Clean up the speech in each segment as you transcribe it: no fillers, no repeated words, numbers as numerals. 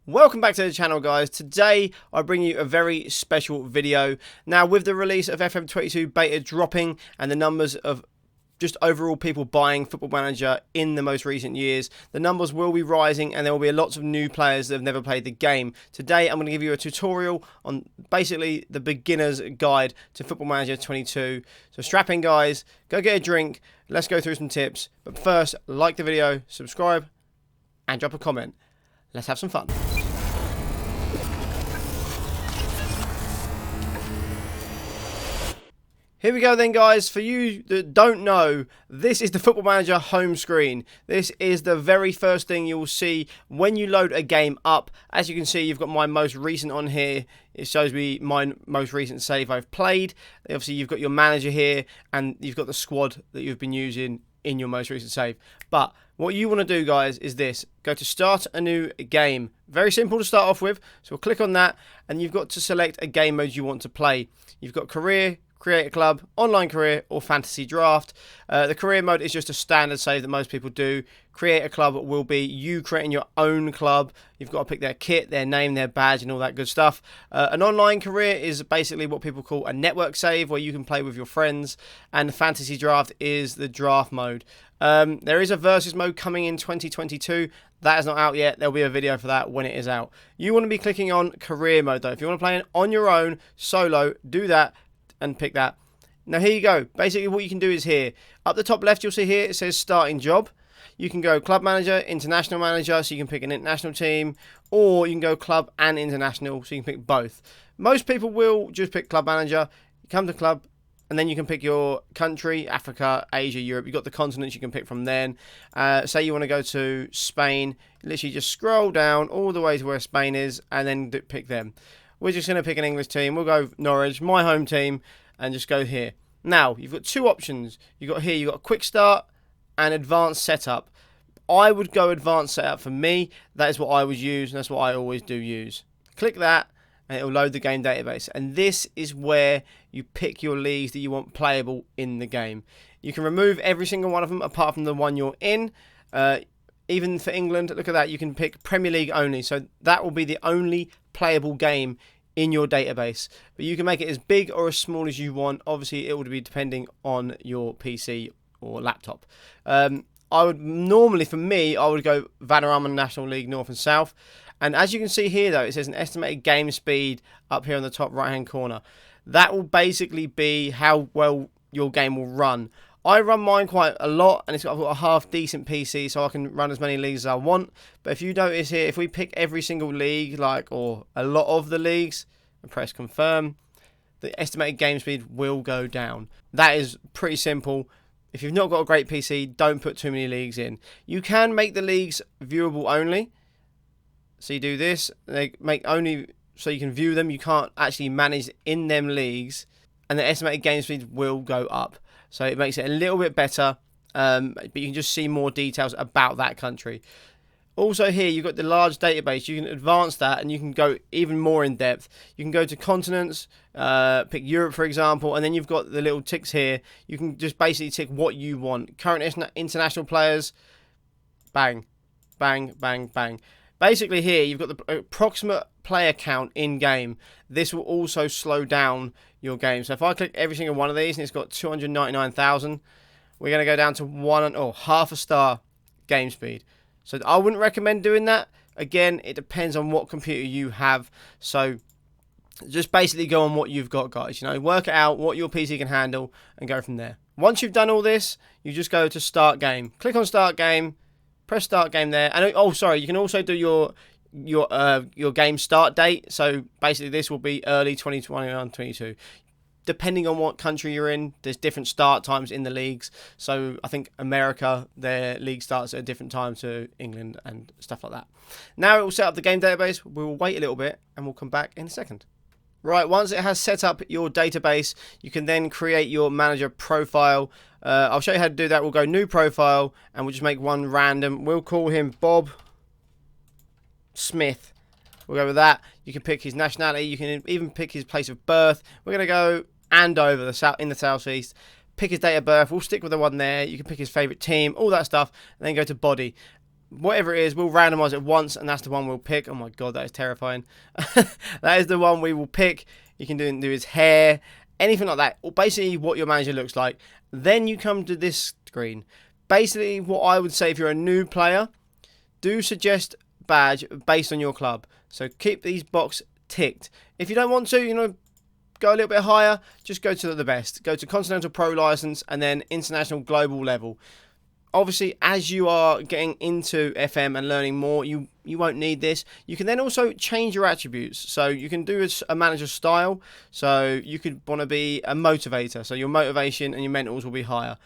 Welcome back to the channel, guys. Today I bring you a very special video. Now, with the release of FM22 beta dropping and the numbers of just overall people buying Football Manager in the most recent years, the numbers will be rising and there will be lots of new players that have never played the game. Today I'm going to give you a tutorial on basically the beginner's guide to Football Manager 22. So strap in, guys, go get a drink, let's go through some tips. But first, like the video, subscribe and drop a comment. Let's have some fun. Here we go then, guys. For you that don't know, this is the Football Manager home screen. This is the very first thing you will see when you load a game up. As you can see, you've got my most recent on here. It shows me my most recent save I've played. Obviously, you've got your manager here, and you've got the squad that you've been using in your most recent save. But what you want to do, guys, is this. Go to start a new game. Very simple to start off with. So we'll click on that, and you've got to select a game mode you want to play. You've got career, create a club, online career, or fantasy draft. The career mode is just a standard save that most people do. Create a club will be you creating your own club. You've got to pick their kit, their name, their badge, and all that good stuff. An online career is basically what people call a network save, where you can play with your friends. And the fantasy draft is the draft mode. There is a versus mode coming in 2022. That is not out yet. There'll be a video for that when it is out. You want to be clicking on career mode, though. If you want to play it on your own, solo, do that and pick that. Now here you go. Basically what you can do is here. Up the top left you'll see here it says starting job. You can go club manager, international manager, so you can pick an international team, or you can go club and international, so you can pick both. Most people will just pick club manager. You come to club and then you can pick your country, Africa, Asia, Europe. You've got the continents you can pick from then. Say you want to go to Spain, literally just scroll down all the way to where Spain is and then pick them. We're just going to pick an English team. We'll go Norwich, my home team, and just go here. Now, you've got two options. You've got quick start and advanced setup. I would go advanced setup for me. That is what I would use, and that's what I always do use. Click that, and it will load the game database. And this is where you pick your leagues that you want playable in the game. You can remove every single one of them apart from the one you're in. Even for England, look at that, you can pick Premier League only. So that will be the only playable game in your database. But you can make it as big or as small as you want. Obviously, it would be depending on your PC or laptop. I would normally, for me, I would go Vanarama National League North and South. And as you can see here, though, it says an estimated game speed up here on the top right-hand corner. That will basically be how well your game will run. I run mine quite a lot, and I've got a half-decent PC, so I can run as many leagues as I want. But if you notice here, if we pick every single league, or a lot of the leagues, and press confirm, the estimated game speed will go down. That is pretty simple. If you've not got a great PC, don't put too many leagues in. You can make the leagues viewable only. So you do this, they make only so you can view them. You can't actually manage in them leagues, and the estimated game speed will go up. So it makes it a little bit better, but you can just see more details about that country. Also here, you've got the large database. You can advance that and you can go even more in depth. You can go to continents, pick Europe, for example, and then you've got the little ticks here. You can just basically tick what you want. Current international players, bang, bang, bang, bang. Basically here, you've got the approximate player count in-game. This will also slow down your game. So if I click every single one of these and it's got 299,000, we're going to go down to half a star game speed. So I wouldn't recommend doing that. Again, it depends on what computer you have. So just basically go on what you've got, guys. Work it out what your PC can handle and go from there. Once you've done all this, you just go to start game. Click on start game. Press start game there, and you can also do your game start date. So basically, this will be early 2021-22. Depending on what country you're in, there's different start times in the leagues. So I think America, their league starts at a different time to England and stuff like that. Now it will set up the game database. We will wait a little bit, and we'll come back in a second. Right, once it has set up your database, you can then create your manager profile. I'll show you how to do that. We'll go new profile, and we'll just make one random. We'll call him Bob Smith. We'll go with that. You can pick his nationality. You can even pick his place of birth. We're going to go Andover, in the southeast. Pick his date of birth. We'll stick with the one there. You can pick his favourite team, all that stuff, and then go to body. whatever it is, we'll randomise it once, and that's the one we'll pick. Oh my god, that is terrifying. That is the one we will pick. You can do his hair, anything like that, or basically what your manager looks like. Then you come to this screen. Basically, what I would say if you're a new player, do suggest badge based on your club. So keep these boxes ticked. If you don't want to, go a little bit higher, just go to the best. Go to Continental Pro license and then International Global level. Obviously, as you are getting into FM and learning more, you won't need this. You can then also change your attributes. So you can do a manager style. So you could want to be a motivator. So your motivation and your mentals will be higher.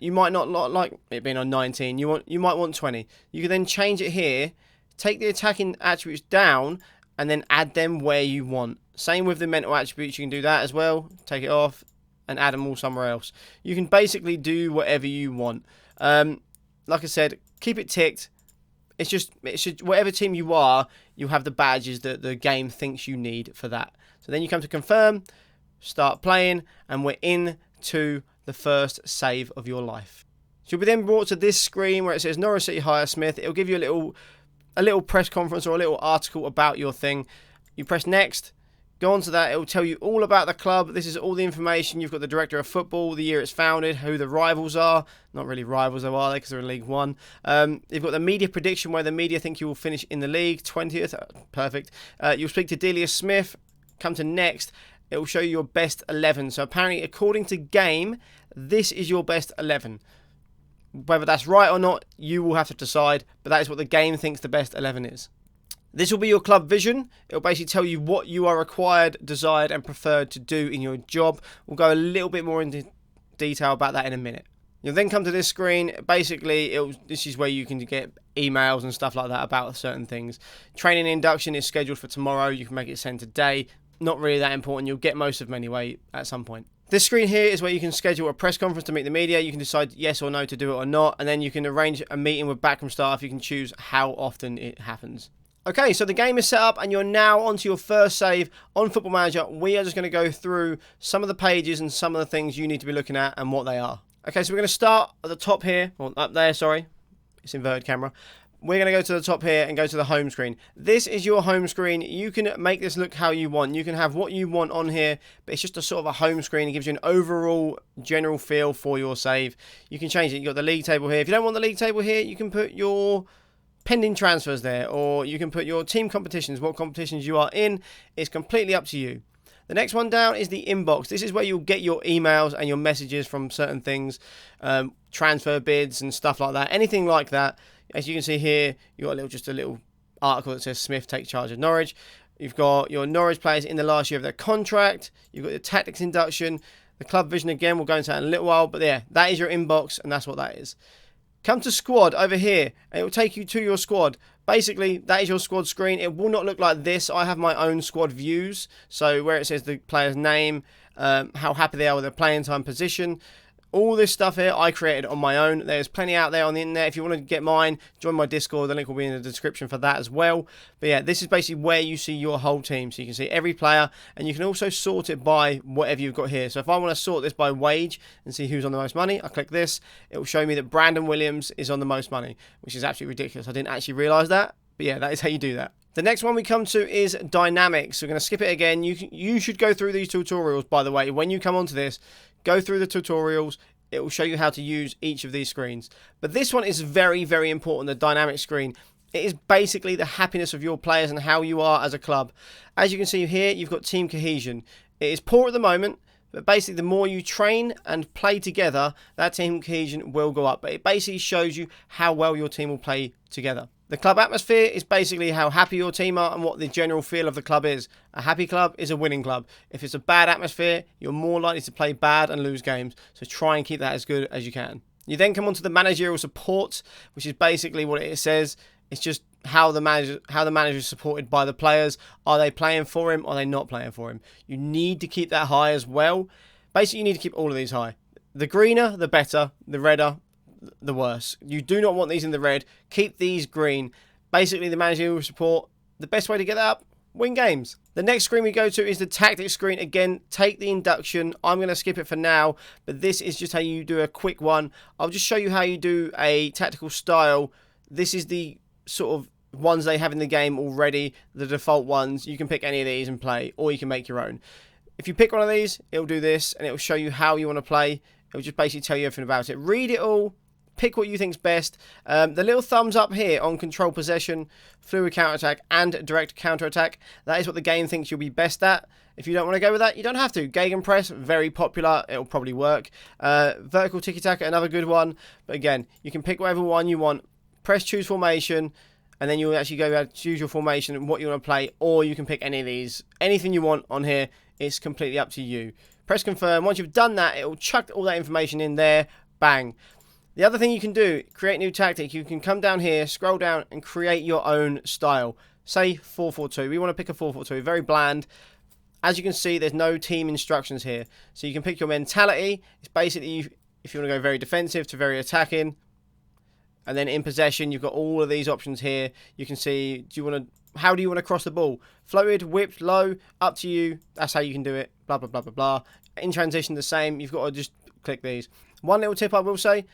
You might not like it being on 19. You might want 20. You can then change it here. Take the attacking attributes down and then add them where you want. Same with the mental attributes. You can do that as well. Take it off and add them all somewhere else. You can basically do whatever you want. Like I said, keep it ticked. It should whatever team you are, you have the badges that the game thinks you need for that. So then you come to confirm, start playing, and we're into the first save of your life. So you'll be then brought to this screen where it says Norwich City hire Smith. It'll give you a little press conference or a little article about your thing. You press next. Go on to that, it will tell you all about the club. This is all the information. You've got the director of football, the year it's founded, who the rivals are. Not really rivals though, are they? Because they're in League One. You've got the media prediction, where the media think you will finish in the league, 20th. Perfect. You'll speak to Delia Smith. Come to next. It will show you your best 11. So apparently, according to Game, this is your best 11. Whether that's right or not, you will have to decide. But that is what the game thinks the best 11 is. This will be your club vision. It will basically tell you what you are required, desired and preferred to do in your job. We'll go a little bit more into detail about that in a minute. You'll then come to this screen. Basically, this is where you can get emails and stuff like that about certain things. Training induction is scheduled for tomorrow. You can make it send today. Not really that important. You'll get most of them anyway at some point. This screen here is where you can schedule a press conference to meet the media. You can decide yes or no to do it or not. And then you can arrange a meeting with backroom staff. You can choose how often it happens. Okay, so the game is set up and you're now onto your first save on Football Manager. We are just going to go through some of the pages and some of the things you need to be looking at and what they are. Okay, so we're going to start at the top here, or up there, sorry. It's inverted camera. We're going to go to the top here and go to the home screen. This is your home screen. You can make this look how you want. You can have what you want on here, but it's just a sort of a home screen. It gives you an overall general feel for your save. You can change it. You've got the league table here. If you don't want the league table here, you can put your pending transfers there, or you can put your team competitions, what competitions you are in. It's completely up to you. The next one down is the inbox. This is where you'll get your emails and your messages from certain things, transfer bids and stuff like that, anything like that. As you can see here, you've got just a little article that says Smith takes charge of Norwich. You've got your Norwich players in the last year of their contract. You've got the tactics induction, the club vision again. We'll go into that in a little while, but yeah, that is your inbox, and that's what that is. Come to squad over here, and it will take you to your squad. Basically, that is your squad screen. It will not look like this. I have my own squad views. So where it says the player's name, how happy they are with their playing time, position. All this stuff here I created on my own. There's plenty out there on the internet. If you want to get mine, join my Discord. The link will be in the description for that as well. But yeah, this is basically where you see your whole team. So you can see every player, and you can also sort it by whatever you've got here. So if I want to sort this by wage and see who's on the most money, I click this. It will show me that Brandon Williams is on the most money, which is absolutely ridiculous. I didn't actually realise that. But yeah, that is how you do that. The next one we come to is dynamics. We're going to skip it again. You should go through these tutorials, by the way. When you come onto this, go through the tutorials. It will show you how to use each of these screens. But this one is very, very important, the dynamic screen. It is basically the happiness of your players and how you are as a club. As you can see here, you've got team cohesion. It is poor at the moment, but basically the more you train and play together, that team cohesion will go up. But it basically shows you how well your team will play together. The club atmosphere is basically how happy your team are and what the general feel of the club is. A happy club is a winning club. If it's a bad atmosphere, you're more likely to play bad and lose games. So try and keep that as good as you can. You then come on to the managerial support, which is basically what it says. It's just how the manager is supported by the players. Are they playing for him or are they not playing for him? You need to keep that high as well. Basically, you need to keep all of these high. The greener, the better. The redder, the worse. You do not want these in the red. Keep these green. Basically, the managerial support, the best way to get that up, win games. The next screen we go to is the tactics screen. Again, take the induction. I'm going to skip it for now, but this is just how you do a quick one. I'll just show you how you do a tactical style. this is the sort of ones they have in the game already, the default ones. You can pick any of these and play, or you can make your own. If you pick one of these, it'll do this, and it'll show you how you want to play. It'll just basically tell you everything about it. Read it all, pick what you think's best. The little thumbs up here on control possession, fluid counterattack, and direct counterattack, that is what the game thinks you'll be best at. If you don't want to go with that, you don't have to. Gegenpress, very popular. It'll probably work. Vertical tiki-taka, another good one. But again, you can pick whatever one you want. Press choose formation, and then you'll actually go choose your formation and what you want to play, or you can pick any of these. Anything you want on here. It's completely up to you. Press confirm. Once you've done that, it will chuck all that information in there. Bang. The other thing you can do, create new tactic. You can come down here, scroll down, and create your own style. Say 4-4-2. We want to pick a 4-4-2. Very bland. As you can see, there's no team instructions here. So you can pick your mentality. It's basically if you want to go very defensive to very attacking. And then in possession, you've got all of these options here. You can see, how do you want to cross the ball? Floated, whipped, low, up to you. That's how you can do it. Blah, blah, blah, blah, blah. In transition, the same. You've got to just click these. One little tip I will say,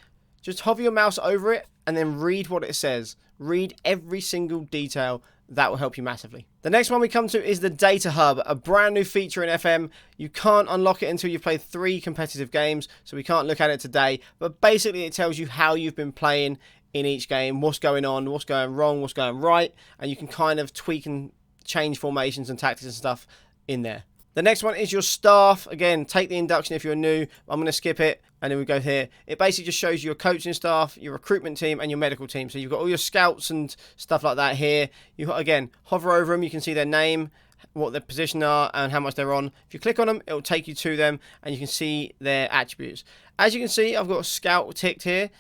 just hover your mouse over it and then read what it says. Read every single detail. That will help you massively. The next one we come to is the Data Hub, a brand new feature in FM. You can't unlock it until you've played 3 competitive games, so we can't look at it today. But basically, it tells you how you've been playing in each game, what's going on, what's going wrong, what's going right, and you can kind of tweak and change formations and tactics and stuff in there. The next one is your staff. Again, take the induction if you're new. I'm going to skip it, and then we go here. It basically just shows you your coaching staff, your recruitment team, and your medical team. So you've got all your scouts and stuff like that here. You, again, hover over them. You can see their name, what their position are, and how much they're on. If you click on them, it'll take you to them, and you can see their attributes. As you can see, I've got a scout ticked here.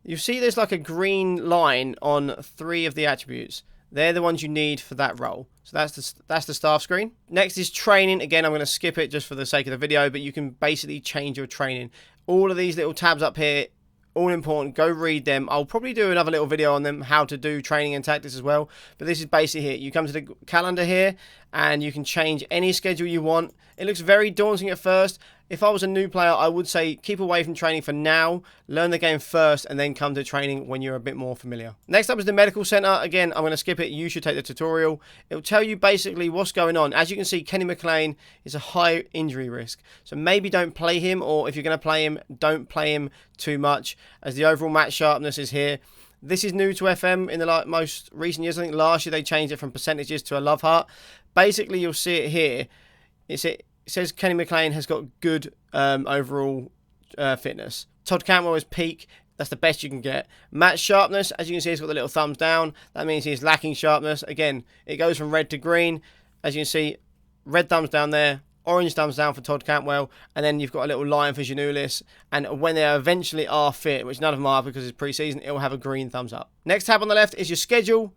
You see there's like a green line on 3 of the attributes. They're the ones you need for that role. So that's the staff screen. Next is training. Again, I'm going to skip it just for the sake of the video, but you can basically change your training. All of these little tabs up here, all important. Go read them. I'll probably do another little video on them, how to do training and tactics as well. But this is basically here. You come to the calendar here, and you can change any schedule you want. It looks very daunting at first. If I was a new player, I would say keep away from training for now. Learn the game first, and then come to training when you're a bit more familiar. Next up is the medical center. Again, I'm going to skip it. You should take the tutorial. It will tell you basically what's going on. As you can see, Kenny McLean is a high injury risk. So maybe don't play him, or if you're going to play him, don't play him too much, as the overall match sharpness is here. This is new to FM in the most recent years. I think last year they changed it from percentages to a love heart. Basically, you'll see it here. It says Kenny McLean has got good overall fitness. Todd Cantwell is peak. That's the best you can get. Match sharpness, as you can see, it's got the little thumbs down. That means he's lacking sharpness. Again, it goes from red to green. As you can see, red thumbs down there, orange thumbs down for Todd Cantwell, and then you've got a little line for Janulis. And when they eventually are fit, which none of them are because it's pre-season, it will have a green thumbs up. Next tab on the left is your schedule.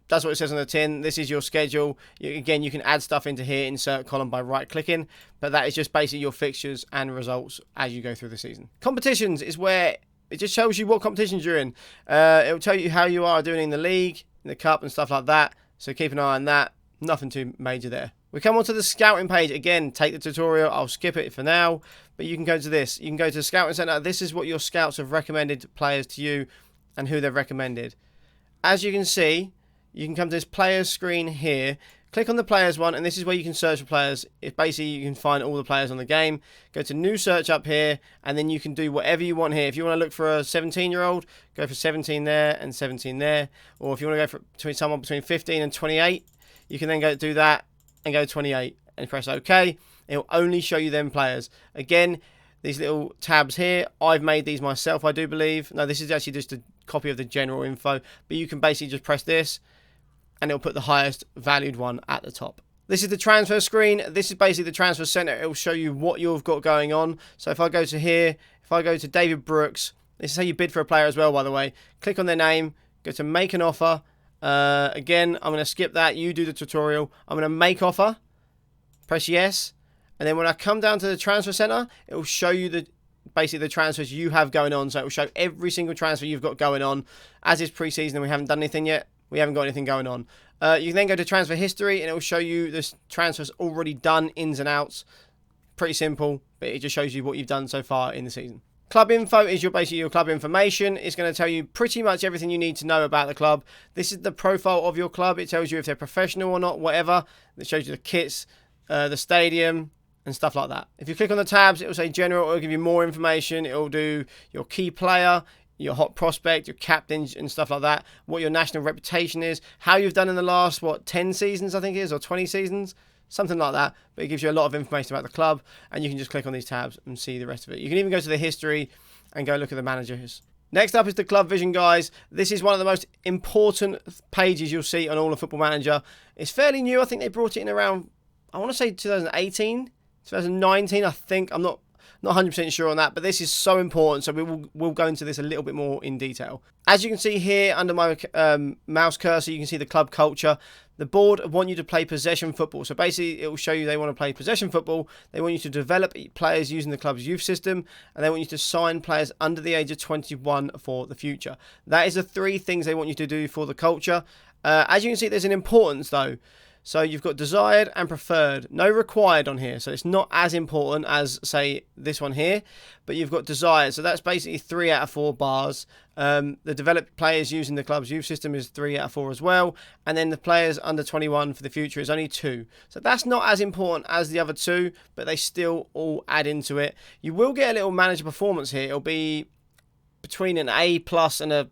That's what it says on the tin. This is your schedule. Again, you can add stuff into here, insert column by right-clicking, but that is just basically your fixtures and results as you go through the season. Competitions is where it just shows you what competitions you're in. It will tell you how you are doing in the league, in the cup and stuff like that, so keep an eye on that. Nothing too major there. We come on to the scouting page. Again, take the tutorial. I'll skip it for now, but you can go to this. You can go to the scouting center. This is what your scouts have recommended players to you and who they've recommended. As you can see, you can come to this players screen here, click on the players one, and this is where you can search for players. If basically you can find all the players on the game. Go to new search up here, and then you can do whatever you want here. If you want to look for a 17-year-old, go for 17 there and 17 there. Or if you want to go for someone between 15 and 28, you can then go do that and go 28 and press OK. It will only show you them players. Again, these little tabs here, I've made these myself, I do believe. No, this is actually just a copy of the general info, but you can basically just press this, and it'll put the highest valued one at the top. This is the transfer screen. This is basically the transfer center. It will show you what you've got going on. So if I go to here, if I go to David Brooks, this is how you bid for a player as well, by the way. Click on their name, go to make an offer. Again, I'm going to skip that. You do the tutorial. I'm going to make offer, press yes. And then when I come down to the transfer center, it will show you basically the transfers you have going on. So it will show every single transfer you've got going on. As is pre-season and we haven't done anything yet, we haven't got anything going on. You can then go to transfer history, and it will show you the transfers already done, ins and outs. Pretty simple, but it just shows you what you've done so far in the season. Club info is basically your club information. It's going to tell you pretty much everything you need to know about the club. This is the profile of your club. It tells you if they're professional or not, whatever. It shows you the kits, the stadium, and stuff like that. If you click on the tabs, it will say general. It will give you more information. It will do your key player, your hot prospect, your captains, and stuff like that. What your national reputation is, how you've done in the last, 10 seasons, I think it is, or 20 seasons. Something like that, but it gives you a lot of information about the club, and you can just click on these tabs and see the rest of it. You can even go to the history and go look at the managers. Next up is the Club Vision, guys. This is one of the most important pages you'll see on all of Football Manager. It's fairly new. I think they brought it in around, I want to say 2018, 2019, I think. I'm not 100% sure on that, but this is so important, so we'll go into this a little bit more in detail. As you can see here under my mouse cursor, you can see the club culture. The board want you to play possession football. So basically, it will show you they want to play possession football. They want you to develop players using the club's youth system, and they want you to sign players under the age of 21 for the future. That is the 3 things they want you to do for the culture. As you can see, there's an importance though. So you've got desired and preferred. No required on here. So it's not as important as, say, this one here. But you've got desired. So that's basically 3 out of 4 bars. The developed players using the club's youth system is 3 out of 4 as well. And then the players under 21 for the future is only 2. So that's not as important as the other 2, but they still all add into it. You will get a little manager performance here. It'll be between an A+ and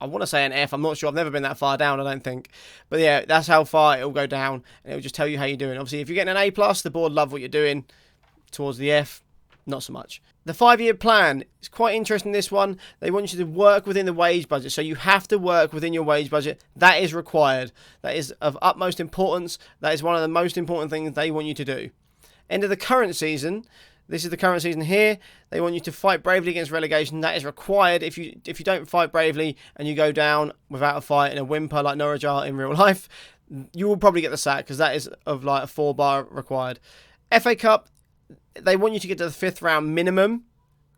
I want to say an F. I'm not sure. I've never been that far down, I don't think. But yeah, that's how far it'll go down. And it'll just tell you how you're doing. Obviously, if you're getting an A+, the board love what you're doing. Towards the F, not so much. The 5-year plan is quite interesting, this one. They want you to work within the wage budget. So you have to work within your wage budget. That is required. That is of utmost importance. That is one of the most important things they want you to do. End of the current season. This is the current season here. They want you to fight bravely against relegation. That is required. If you don't fight bravely and you go down without a fight and a whimper like Norwich are in real life, you will probably get the sack, because that is of like a 4-bar required. FA Cup, they want you to get to the 5th round minimum.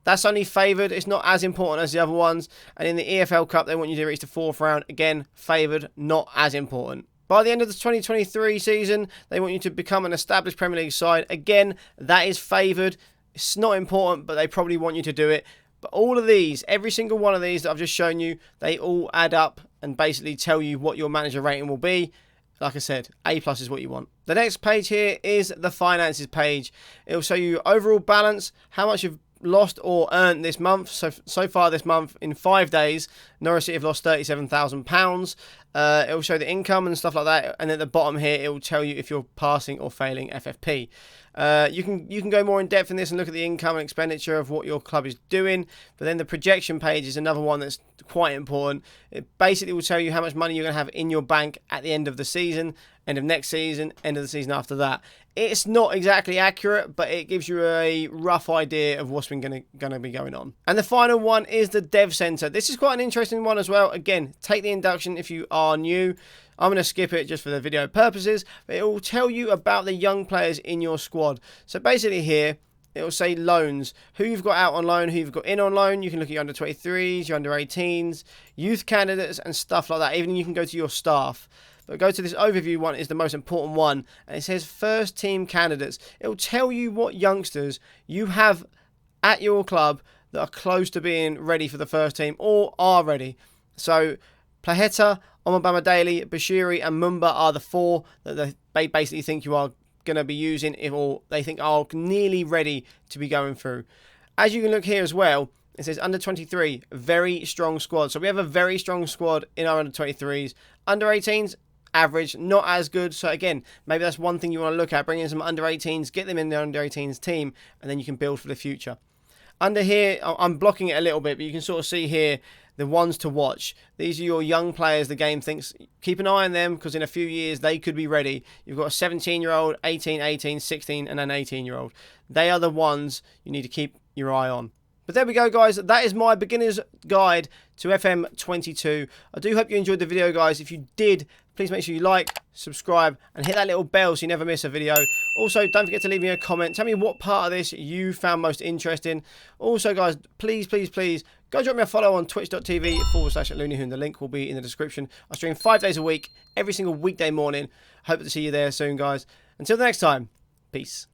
That's only favoured. It's not as important as the other ones. And in the EFL Cup, they want you to reach the 4th round. Again, favoured, not as important. By the end of the 2023 season, they want you to become an established Premier League side. Again, that is favoured. It's not important, but they probably want you to do it. But all of these, every single one of these that I've just shown you, they all add up and basically tell you what your manager rating will be. Like I said, A+ is what you want. The next page here is the finances page. It will show you overall balance, how much you've lost or earned this month. So far this month, in 5 days, Norwich City have lost £37,000. It will show the income and stuff like that, and at the bottom here it will tell you if you're passing or failing FFP. You can go more in depth in this and look at the income and expenditure of what your club is doing. But then the projection page is another one that's quite important. It basically will tell you how much money you're going to have in your bank at the end of the season, end of next season, end of the season after that. It's not exactly accurate, but it gives you a rough idea of what's been going to be going on. And the final one is the Dev Centre. This is quite an interesting one as well. Again, take the induction if you are new. I'm going to skip it just for the video purposes, but it will tell you about the young players in your squad. So basically here, it will say loans, who you've got out on loan, who you've got in on loan. You can look at your under 23s, your under 18s, youth candidates and stuff like that. Even you can go to your staff. But go to this overview one, is the most important one, and it says first team candidates. It will tell you what youngsters you have at your club that are close to being ready for the first team or are ready. So Plaheta, Omobama Daly, Bashiri and Mumba are the 4 that they basically think you are going to be using, or they think are nearly ready to be going through. As you can look here as well, it says under 23, very strong squad. So we have a very strong squad in our under 23s. Under 18s, average, not as good. So again, maybe that's one thing you want to look at. Bring in some under 18s, get them in the under 18s team, and then you can build for the future. Under here, I'm blocking it a little bit, but you can sort of see here the ones to watch. These are your young players the game thinks, keep an eye on them, because in a few years they could be ready. You've got a 17-year-old, 18, 16 and an 18-year-old. They are the ones you need to keep your eye on. But there we go, guys. That is my beginner's guide to FM22. I do hope you enjoyed the video, guys. If you did, please make sure you like, subscribe, and hit that little bell so you never miss a video. Also, don't forget to leave me a comment. Tell me what part of this you found most interesting. Also, guys, please, please, please, go drop me a follow on twitch.tv/LooneyHoon. The link will be in the description. I stream 5 days a week, every single weekday morning. Hope to see you there soon, guys. Until the next time, peace.